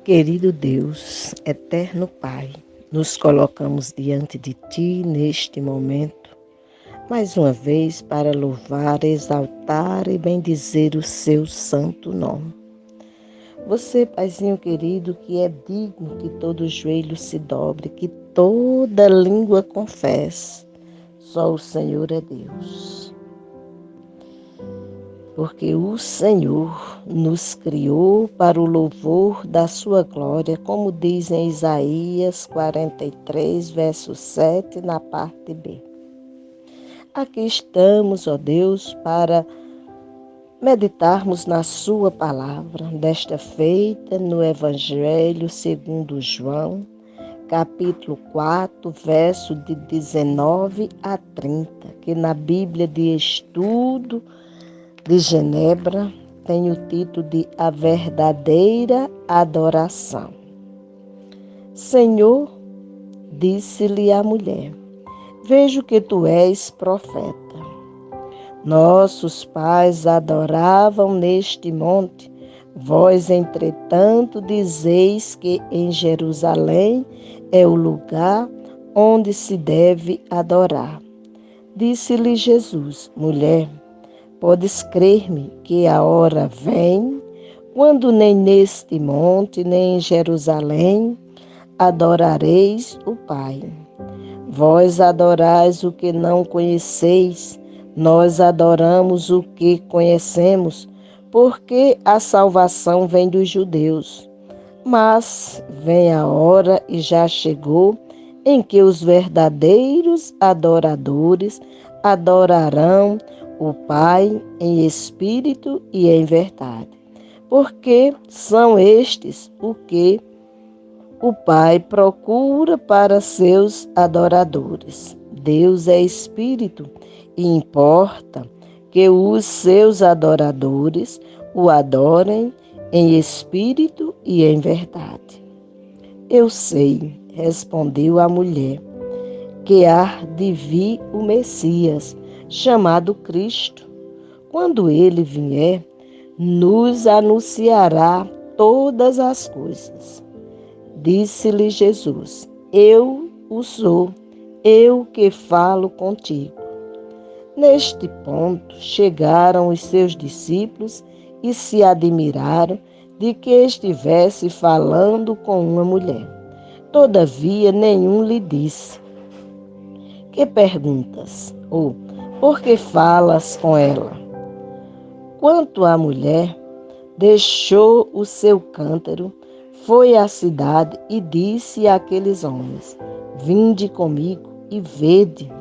Querido Deus, eterno Pai, nos colocamos diante de Ti neste momento, mais uma vez para louvar, exaltar e bendizer o Seu santo nome. Você, Paizinho querido, que é digno que todo joelho se dobre, que toda língua confesse, só o Senhor é Deus. Porque o Senhor nos criou para o louvor da sua glória, como diz em Isaías 43, verso 7, na parte B. Aqui estamos, ó Deus, para meditarmos na sua palavra, desta feita no Evangelho segundo João, capítulo 4, verso de 19 a 30, que na Bíblia de Estudo de Genebra tem o título de A Verdadeira Adoração. Senhor, disse-lhe a mulher, vejo que tu és profeta. Nossos pais adoravam neste monte, vós, entretanto, dizeis que em Jerusalém é o lugar onde se deve adorar. Disse-lhe Jesus, mulher, podes crer-me que a hora vem, quando nem neste monte, nem em Jerusalém, adorareis o Pai. Vós adorais o que não conheceis, nós adoramos o que conhecemos, porque a salvação vem dos judeus. Mas vem a hora, e já chegou, em que os verdadeiros adoradores adorarão o Pai em espírito e em verdade, porque são estes o que o Pai procura para seus adoradores. Deus é espírito e importa que os seus adoradores o adorem em espírito e em verdade. Eu sei, respondeu a mulher, que há de vir o Messias, chamado Cristo. Quando ele vier, nos anunciará todas as coisas. Disse-lhe Jesus, eu o sou, eu que falo contigo. Neste ponto chegaram os seus discípulos e se admiraram de que estivesse falando com uma mulher. Todavia nenhum lhe disse, que perguntas? Ou, por que falas com ela? Quanto à mulher, deixou o seu cântaro, foi à cidade e disse àqueles homens, vinde comigo e vede,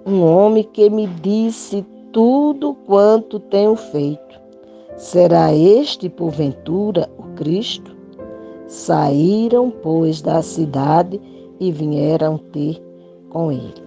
um homem que me disse tudo quanto tenho feito. Será este, porventura, o Cristo? Saíram, pois, da cidade e vieram ter com ele.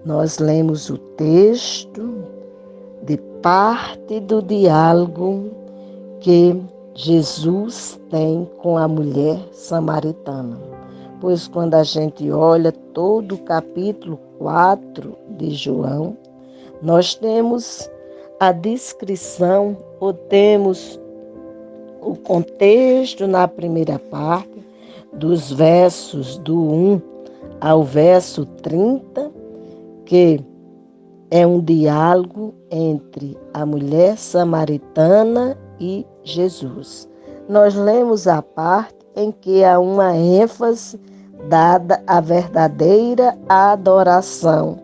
Nós lemos o texto de parte do diálogo que Jesus tem com a mulher samaritana. Pois quando a gente olha todo o capítulo 4 de João, nós temos a descrição, ou temos o contexto na primeira parte, dos versos do 1 ao verso 30, que é um diálogo entre a mulher samaritana e Jesus. Nós lemos a parte em que há uma ênfase dada à verdadeira adoração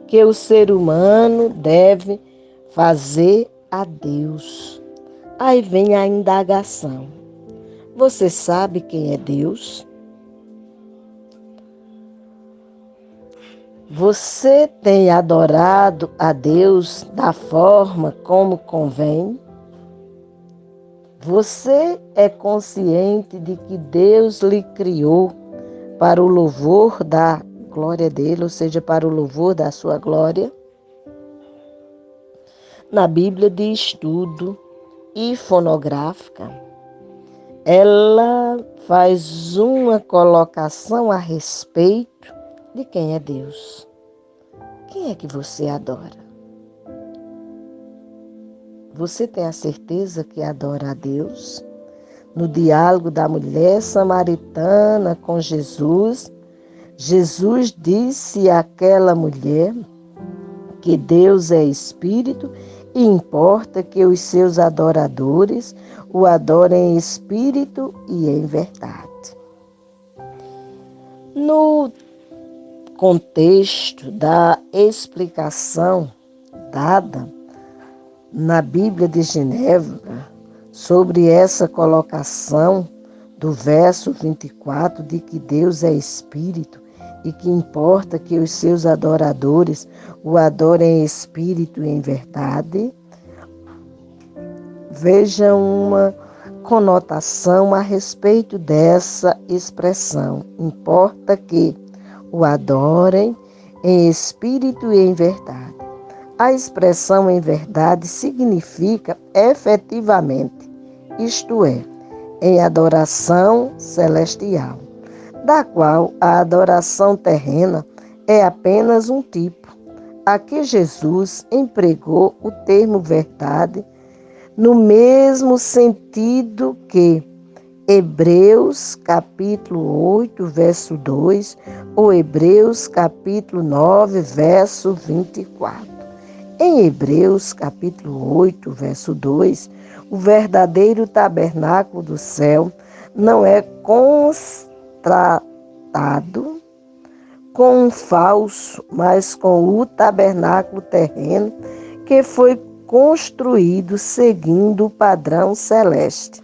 que o ser humano deve fazer a Deus. Aí vem a indagação. Você sabe quem é Deus? Você tem adorado a Deus da forma como convém? Você é consciente de que Deus lhe criou para o louvor da glória dele, ou seja, para o louvor da sua glória? Na Bíblia de Estudo e Fonográfica, ela faz uma colocação a respeito de quem é Deus. Quem é que você adora? você tem a certeza que adora a Deus? No diálogo da mulher samaritana com Jesus, Jesus disse àquela mulher que Deus é espírito e importa que os seus adoradores o adorem em espírito e em verdade. No contexto da explicação dada na Bíblia de Genebra sobre essa colocação do verso 24 de que Deus é espírito e que importa que os seus adoradores o adorem em espírito e em verdade, veja uma conotação a respeito dessa expressão. Importa que o adorem em espírito e em verdade. A expressão em verdade significa efetivamente, isto é, em adoração celestial, da qual a adoração terrena é apenas um tipo. Aqui Jesus empregou o termo verdade no mesmo sentido que Hebreus capítulo 8, verso 2, ou Hebreus capítulo 9, verso 24. Em Hebreus capítulo 8, verso 2, o verdadeiro tabernáculo do céu não é constatado com um falso, mas com o tabernáculo terreno que foi construído seguindo o padrão celeste.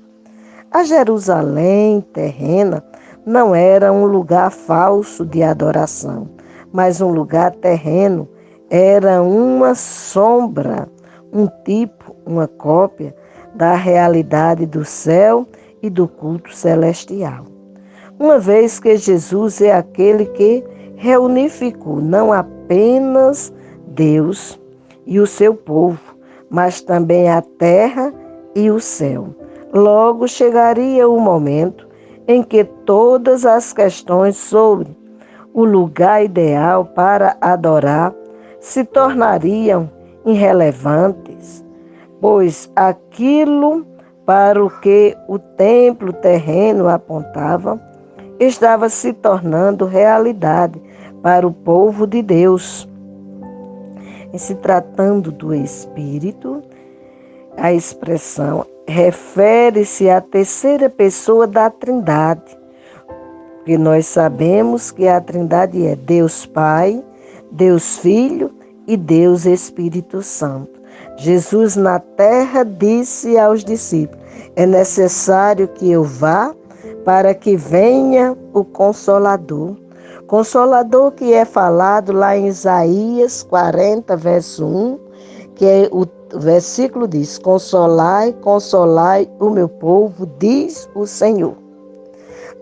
A Jerusalém terrena não era um lugar falso de adoração, mas um lugar terreno era uma sombra, um tipo, uma cópia da realidade do céu e do culto celestial. Uma vez que Jesus é aquele que reunificou não apenas Deus e o seu povo, mas também a terra e o céu. Logo chegaria o momento em que todas as questões sobre o lugar ideal para adorar se tornariam irrelevantes, pois aquilo para o que o templo terreno apontava estava se tornando realidade para o povo de Deus. E se tratando do Espírito, a expressão refere-se à terceira pessoa da Trindade, porque nós sabemos que a Trindade é Deus Pai, Deus Filho e Deus Espírito Santo. Jesus na terra disse aos discípulos: é necessário que eu vá para que venha o Consolador. Consolador que é falado lá em Isaías 40, verso 1, que é o versículo diz: consolai, consolai o meu povo, diz o Senhor.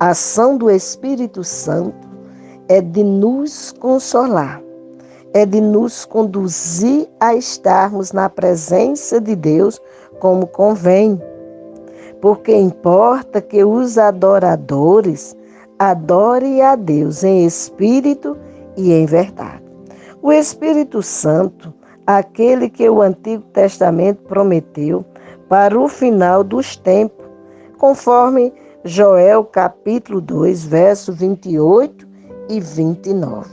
A ação do Espírito Santo é de nos consolar, é de nos conduzir a estarmos na presença de Deus como convém, porque importa que os adoradores adorem a Deus em espírito e em verdade. O Espírito Santo, aquele que o Antigo Testamento prometeu para o final dos tempos, conforme Joel capítulo 2, verso 28 e 29.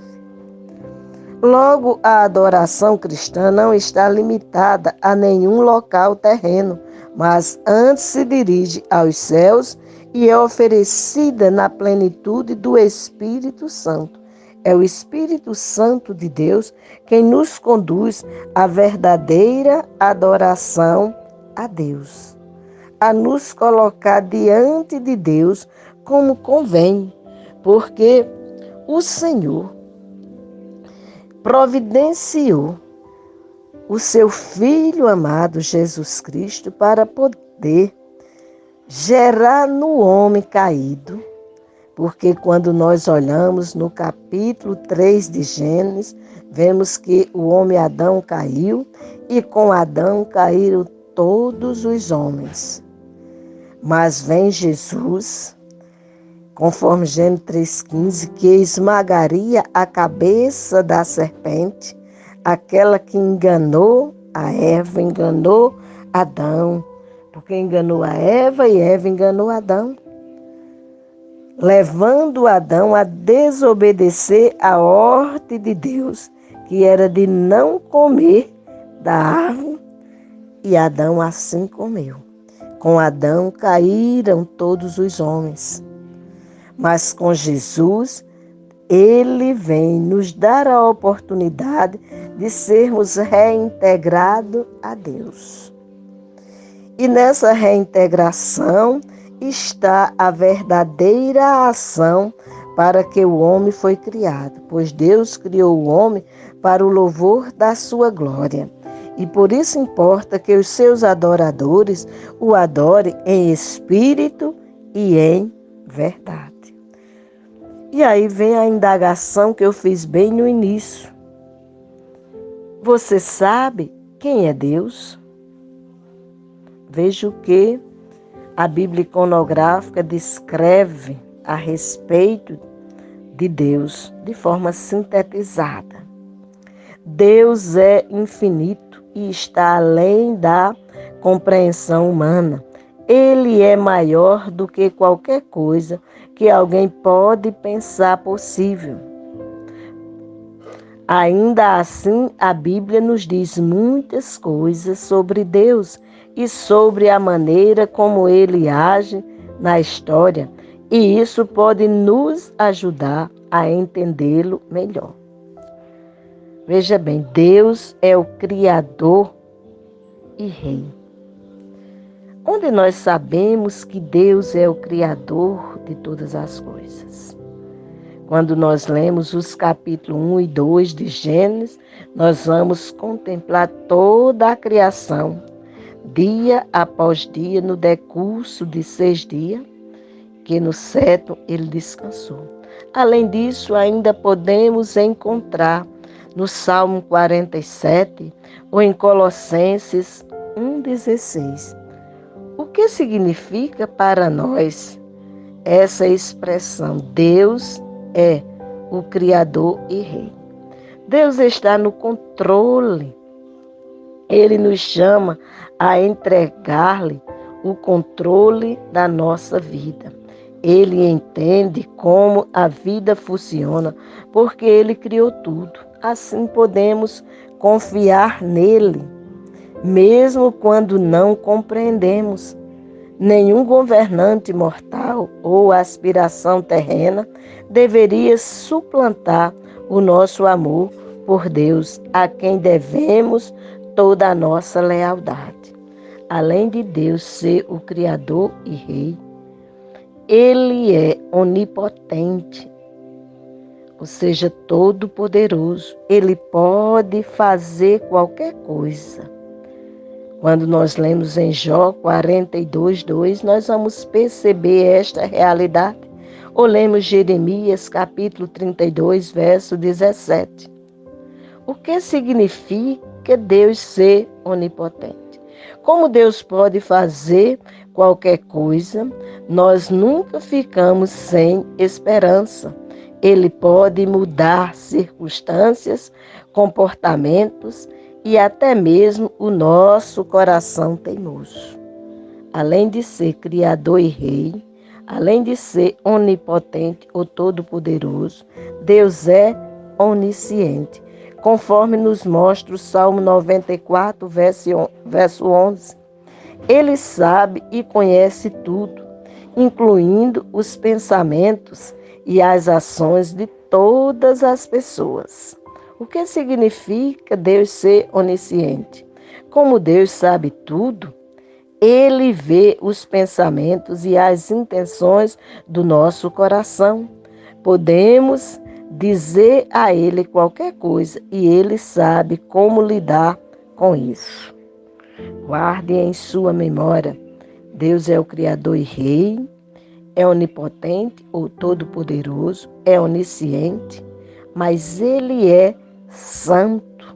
Logo, a adoração cristã não está limitada a nenhum local terreno, mas antes se dirige aos céus e é oferecida na plenitude do Espírito Santo. É o Espírito Santo de Deus quem nos conduz à verdadeira adoração a Deus, a nos colocar diante de Deus como convém, porque o Senhor providenciou o seu Filho amado Jesus Cristo para poder gerar no homem caído, porque quando nós olhamos no capítulo 3 de Gênesis, vemos que o homem Adão caiu e com Adão caíram todos os homens. Mas vem Jesus, conforme Gênesis 3,15, que esmagaria a cabeça da serpente, aquela que enganou a Eva, enganou Adão, porque enganou a Eva e Eva enganou Adão, levando Adão a desobedecer a ordem de Deus, que era de não comer da árvore, e Adão assim comeu. Com Adão caíram todos os homens, mas com Jesus, ele vem nos dar a oportunidade de sermos reintegrados a Deus. E nessa reintegração está a verdadeira ação para que o homem foi criado, pois Deus criou o homem para o louvor da sua glória. E por isso importa que os seus adoradores o adorem em espírito e em verdade. E aí vem a indagação que eu fiz bem no início. Você sabe quem é Deus? Veja o que a Bíblia iconográfica descreve a respeito de Deus de forma sintetizada. Deus é infinito e está além da compreensão humana. Ele é maior do que qualquer coisa que alguém pode pensar possível. Ainda assim, a Bíblia nos diz muitas coisas sobre Deus e sobre a maneira como Ele age na história, e isso pode nos ajudar a entendê-lo melhor. Veja bem, Deus é o Criador e Rei. Onde nós sabemos que Deus é o Criador de todas as coisas? Quando nós lemos os capítulos 1 e 2 de Gênesis, nós vamos contemplar toda a criação, dia após dia, no decurso de 6 dias, que no 7º ele descansou. Além disso, ainda podemos encontrar no Salmo 47 ou em Colossenses 1,16. O que significa para nós essa expressão? Deus é o Criador e Rei. Deus está no controle. Ele nos chama a entregar-lhe o controle da nossa vida. Ele entende como a vida funciona, porque Ele criou tudo. Assim podemos confiar nele, mesmo quando não compreendemos. Nenhum governante mortal ou aspiração terrena deveria suplantar o nosso amor por Deus, a quem devemos toda a nossa lealdade. Além de Deus ser o Criador e Rei, Ele é onipotente, ou seja, todo-poderoso. Ele pode fazer qualquer coisa. Quando nós lemos em Jó 42:2, nós vamos perceber esta realidade. Ou lemos Jeremias capítulo 32, verso 17. O que significa Deus ser onipotente? Como Deus pode fazer qualquer coisa, nós nunca ficamos sem esperança. Ele pode mudar circunstâncias, comportamentos e até mesmo o nosso coração teimoso. Além de ser Criador e Rei, além de ser onipotente ou todo-poderoso, Deus é onisciente, conforme nos mostra o Salmo 94, verso 11. Ele sabe e conhece tudo, incluindo os pensamentos e as ações de todas as pessoas. O que significa Deus ser onisciente? Como Deus sabe tudo, Ele vê os pensamentos e as intenções do nosso coração. Podemos dizer a Ele qualquer coisa e Ele sabe como lidar com isso. Guarde em sua memória, Deus é o Criador e Rei, é onipotente ou todo-poderoso, é onisciente, mas Ele é santo.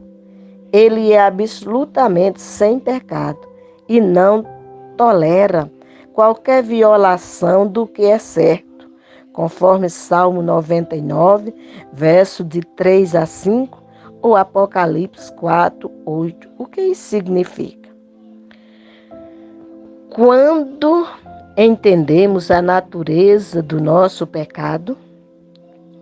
Ele é absolutamente sem pecado e não tolera qualquer violação do que é certo, conforme Salmo 99, verso de 3 a 5, ou Apocalipse 4, 8. O que isso significa? Quando entendemos a natureza do nosso pecado,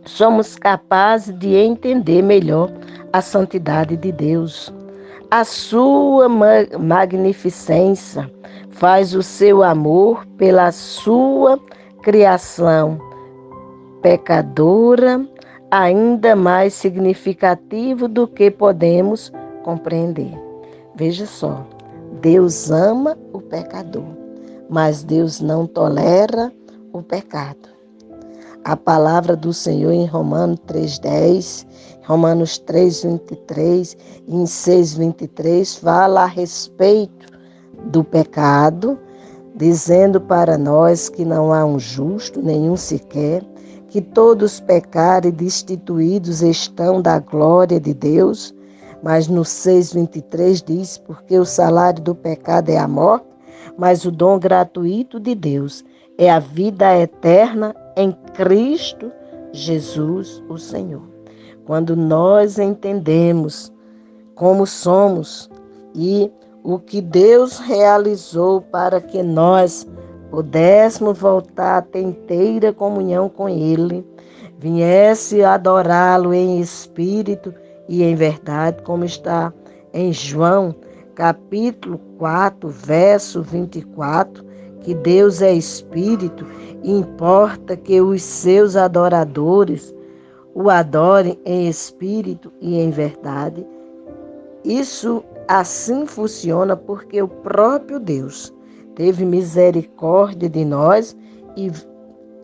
somos capazes de entender melhor a santidade de Deus. A sua magnificência faz o seu amor pela sua criação pecadora ainda mais significativo do que podemos compreender. Veja só, Deus ama o pecador, mas Deus não tolera o pecado. A palavra do Senhor em Romanos 3,10, Romanos 3,23 e em 6,23 fala a respeito do pecado, dizendo para nós que não há um justo, nenhum sequer, que todos pecaram e destituídos estão da glória de Deus. Mas no 6,23 diz, porque o salário do pecado é a morte, mas o dom gratuito de Deus é a vida eterna em Cristo Jesus, o Senhor. Quando nós entendemos como somos e o que Deus realizou para que nós pudéssemos voltar a ter inteira comunhão com Ele, viesse adorá-lo em espírito e em verdade, como está em João, capítulo 4, verso 24, que Deus é espírito e importa que os seus adoradores o adorem em espírito e em verdade. Isso assim funciona porque o próprio Deus teve misericórdia de nós e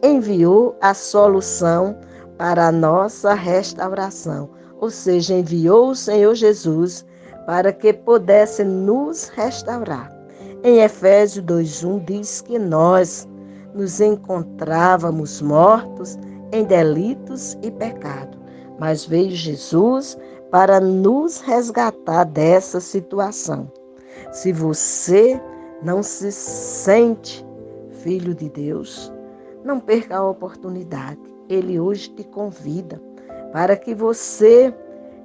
enviou a solução para a nossa restauração. Ou seja, enviou o Senhor Jesus para que pudesse nos restaurar. Em Efésios 2,1 diz que nós nos encontrávamos mortos em delitos e pecado, mas veio Jesus para nos resgatar dessa situação. Se você não se sente filho de Deus, não perca a oportunidade. Ele hoje te convida para que você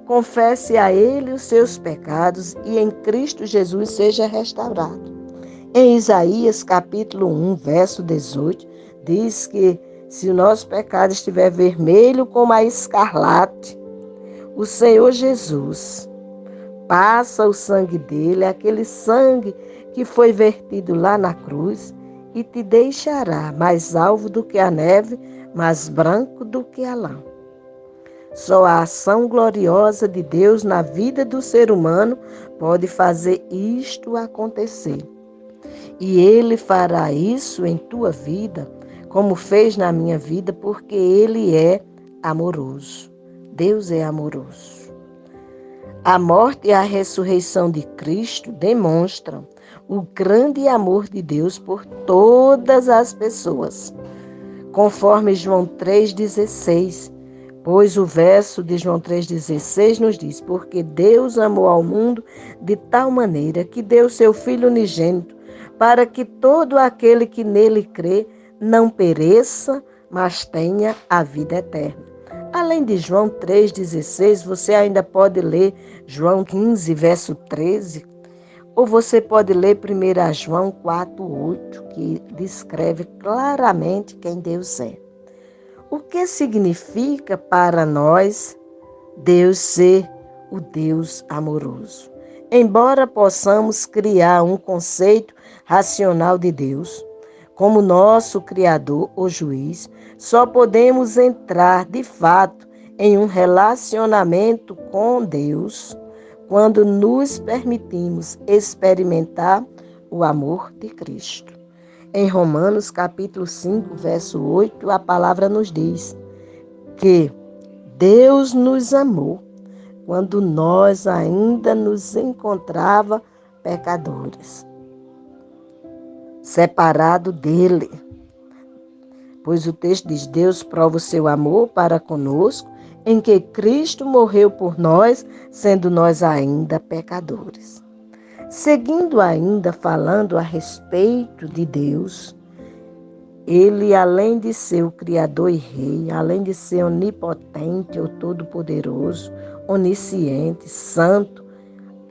confesse a Ele os seus pecados e em Cristo Jesus seja restaurado. Em Isaías capítulo 1, verso 18, diz que se o nosso pecado estiver vermelho como a escarlate, o Senhor Jesus passa o sangue dele, aquele sangue que foi vertido lá na cruz, e te deixará mais alvo do que a neve, mais branco do que a lã. Só a ação gloriosa de Deus na vida do ser humano pode fazer isto acontecer. E Ele fará isso em tua vida, como fez na minha vida, porque Ele é amoroso. Deus é amoroso. A morte e a ressurreição de Cristo demonstram o grande amor de Deus por todas as pessoas. Conforme João 3,16, pois o verso de João 3,16 nos diz, porque Deus amou ao mundo de tal maneira que deu seu Filho unigênito, para que todo aquele que nele crê não pereça, mas tenha a vida eterna. Além de João 3,16, você ainda pode ler João 15, verso 13, ou você pode ler 1 João 4,8, que descreve claramente quem Deus é. O que significa para nós Deus ser o Deus amoroso? Embora possamos criar um conceito racional de Deus, como nosso Criador ou Juiz, só podemos entrar de fato em um relacionamento com Deus quando nos permitimos experimentar o amor de Cristo. Em Romanos capítulo 5, verso 8, a palavra nos diz que Deus nos amou quando nós ainda nos encontrava pecadores, separado dele. Pois o texto diz, Deus prova o seu amor para conosco, em que Cristo morreu por nós, sendo nós ainda pecadores. Seguindo ainda falando a respeito de Deus, Ele, além de ser o Criador e Rei, além de ser onipotente ou todo-poderoso, onisciente, santo,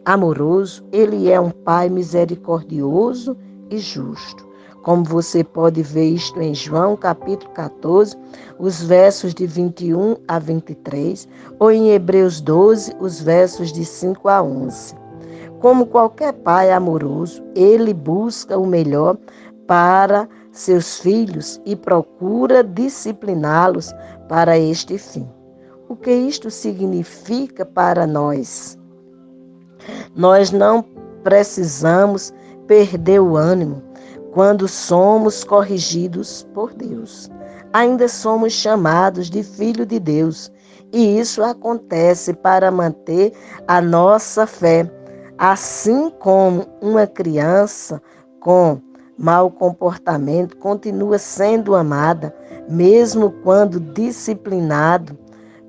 amoroso, Ele é um Pai misericordioso e justo. Como você pode ver isto em João capítulo 14, os versos de 21 a 23, ou em Hebreus 12, os versos de 5 a 11. Como qualquer pai amoroso, ele busca o melhor para seus filhos e procura discipliná-los para este fim. O que isto significa para nós? Nós não precisamos perder o ânimo quando somos corrigidos por Deus. Ainda somos chamados de filho de Deus, e isso acontece para manter a nossa fé. Assim como uma criança com mau comportamento continua sendo amada, mesmo quando disciplinado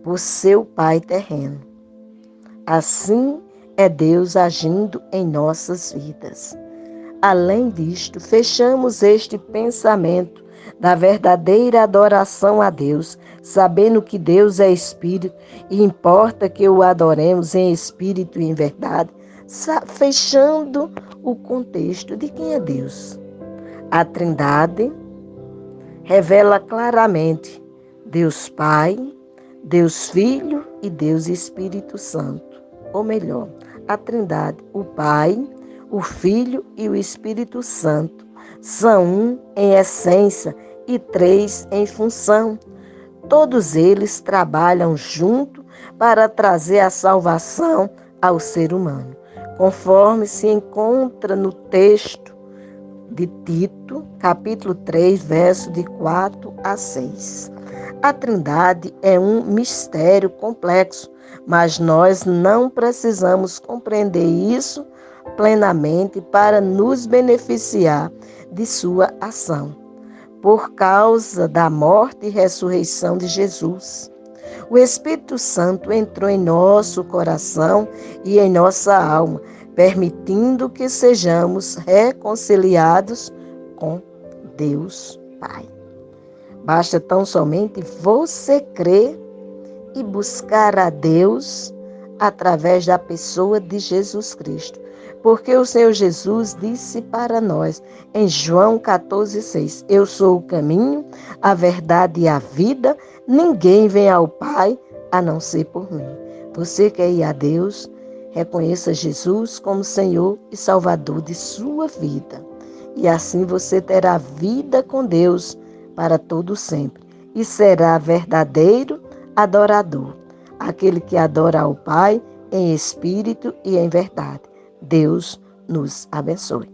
por seu pai terreno. Assim é Deus agindo em nossas vidas. Além disto, fechamos este pensamento da verdadeira adoração a Deus, sabendo que Deus é Espírito e importa que o adoremos em Espírito e em verdade, fechando o contexto de quem é Deus. A Trindade revela claramente Deus Pai, Deus Filho e Deus Espírito Santo. Ou melhor, a Trindade, o Pai, o Filho e o Espírito Santo, são um em essência e três em função. Todos eles trabalham junto para trazer a salvação ao ser humano, conforme se encontra no texto de Tito, capítulo 3, verso de 4 a 6. A Trindade é um mistério complexo, mas nós não precisamos compreender isso plenamente para nos beneficiar de sua ação. Por causa da morte e ressurreição de Jesus, o Espírito Santo entrou em nosso coração e em nossa alma, permitindo que sejamos reconciliados com Deus Pai. Basta tão somente você crer e buscar a Deus através da pessoa de Jesus Cristo. Porque o Senhor Jesus disse para nós em João 14,6, eu sou o caminho, a verdade e a vida, ninguém vem ao Pai a não ser por mim. Você quer ir a Deus? Reconheça Jesus como Senhor e Salvador de sua vida. E assim você terá vida com Deus para todo sempre. E será verdadeiro adorador, aquele que adora ao Pai em espírito e em verdade. Deus nos abençoe.